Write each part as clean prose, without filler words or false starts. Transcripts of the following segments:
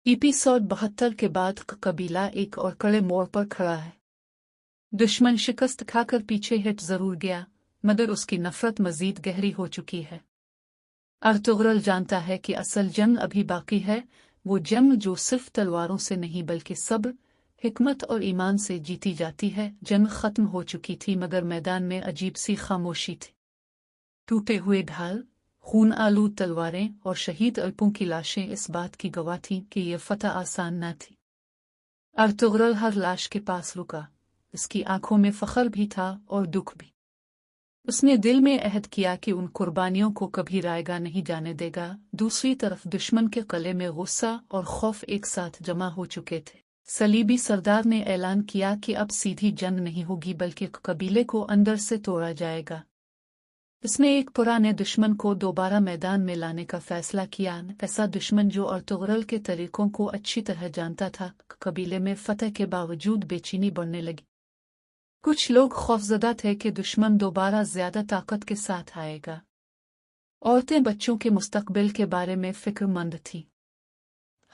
Episode 72 के बाद कबीला एक और कड़े मोड़ पर खड़ा है। दुश्मन शिकस्त खाकर पीछे हट जरूर गया, मगर उसकी नफरत मजीद गहरी हो चुकी है। अर्तुगरुल जानता है कि असल जंग अभी बाकी है, वो जंग जो सिर्फ तलवारों से नहीं बल्कि सब्र, हिकमत और ईमान से जीती जाती है। जंग खत्म हो चुकी थी मगर मैदान में अजीब सी खामोशी थी। टूटे हुए ढाल, खून आलूद तलवारें और शहीद अल्पों की लाशें इस बात की गवाह थीं कि यह फतह आसान न थी। अर्तुगरुल हर लाश के पास रुका, उसकी आंखों में फख्र भी था और दुख भी। उसने दिल में अहद किया कि उन कुर्बानियों को कभी रायगा नहीं जाने देगा। दूसरी तरफ दुश्मन के गले में गुस्सा और खौफ एक साथ जमा हो चुके थे। सलीबी सरदार ने ऐलान किया कि अब सीधी जंग नहीं होगी बल्कि कबीले को अंदर से तोड़ा जाएगा। इसने एक पुराने दुश्मन को दोबारा मैदान में लाने का फैसला किया, ऐसा दुश्मन जो अर्तुगरुल के तरीकों को अच्छी तरह जानता था। कबीले में फतह के बावजूद बेचैनी बढ़ने लगी। कुछ लोग खौफजदा थे कि दुश्मन दोबारा ज्यादा ताकत के साथ आएगा। औरतें बच्चों के मुस्तकबिल के बारे में फिक्रमंद थीं।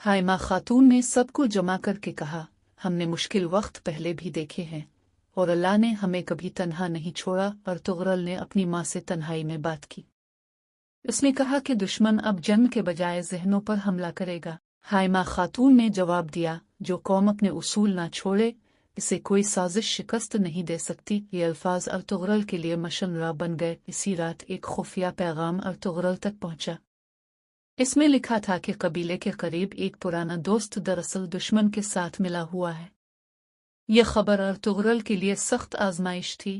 हाइमा खातून ने सबको जमा करके कहा, हमने मुश्किल वक्त पहले भी देखे हैं और अल्लाह ने हमें कभी तन्हा नहीं छोड़ा। अर्तुगरुल ने अपनी माँ से तन्हाई में बात की। उसने कहा कि दुश्मन अब जंग के बजाय ज़हनों पर हमला करेगा। हाइमा खातून ने जवाब दिया, जो कौम अपने उसूल ना छोड़े इसे कोई साजिश शिकस्त नहीं दे सकती। ये अल्फाज अर्तुगरुल के लिए मशनरा बन गए। इसी रात एक खुफिया पैगाम अर्तुगरुल तक पहुंचा। इसमें लिखा था कि कबीले के करीब एक पुराना दोस्त दरअसल दुश्मन के साथ मिला हुआ है। यह खबर अर्तुगरुल के लिए सख्त आजमाइश थी,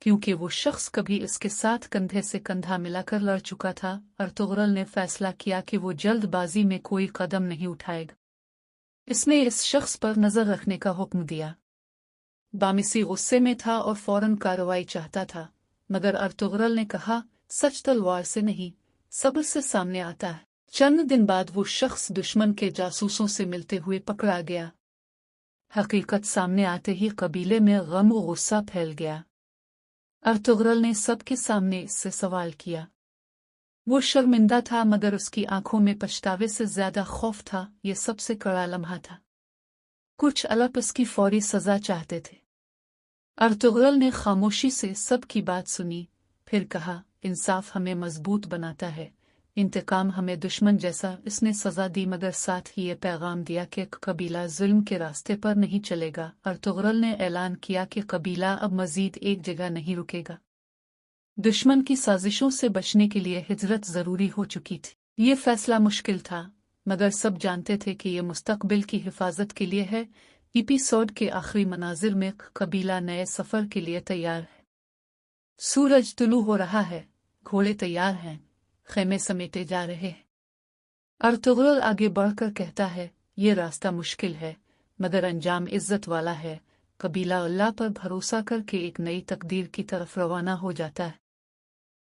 क्योंकि वो शख्स कभी इसके साथ कंधे से कंधा मिलाकर लड़ चुका था। अर्तुगरुल ने फैसला किया कि वो जल्दबाजी में कोई कदम नहीं उठाएगा। इसने इस शख्स पर नजर रखने का हुक्म दिया। बामिसी गुस्से में था और फौरन कार्रवाई चाहता था, मगर अर्तुगरुल ने कहा, सच तलवार से नहीं, सब्र से सामने आता है। चंद दिन बाद वो शख्स दुश्मन के जासूसों से मिलते हुए पकड़ा गया। हकीकत सामने आते ही कबीले में गम और गुस्सा फैल गया। अर्तुगरुल ने सबके सामने इससे सवाल किया। वो शर्मिंदा था मगर उसकी आंखों में पछतावे से ज्यादा खौफ था। ये सबसे कड़ा लम्हा था। कुछ अलग उसकी फौरी सजा चाहते थे। अर्तुगरुल ने खामोशी से सबकी बात सुनी, फिर कहा, इंसाफ हमें मजबूत बनाता है, इंतकाम हमें दुश्मन जैसा। इसने सजा दी मगर साथ ही ये पैगाम दिया कि कबीला जुल्म के रास्ते पर नहीं चलेगा। अर्तुगरुल ने ऐलान किया कि कबीला अब मजीद एक जगह नहीं रुकेगा। दुश्मन की साजिशों से बचने के लिए हिजरत जरूरी हो चुकी थी। ये फैसला मुश्किल था, मगर सब जानते थे कि यह मुस्तकबिल की हिफाजत के लिए है। एपिसोड के आखिरी मनाजिर में कबीला नए सफर के लिए तैयार है। सूरज तुलू हो रहा है, घोड़े तैयार हैं, खेमे समेटे जा रहे हैं। अर्तुगरुल आगे बढ़कर कहता है, ये रास्ता मुश्किल है मगर अंजाम इज्जत वाला है। कबीला अल्लाह पर भरोसा करके एक नई तकदीर की तरफ रवाना हो जाता है।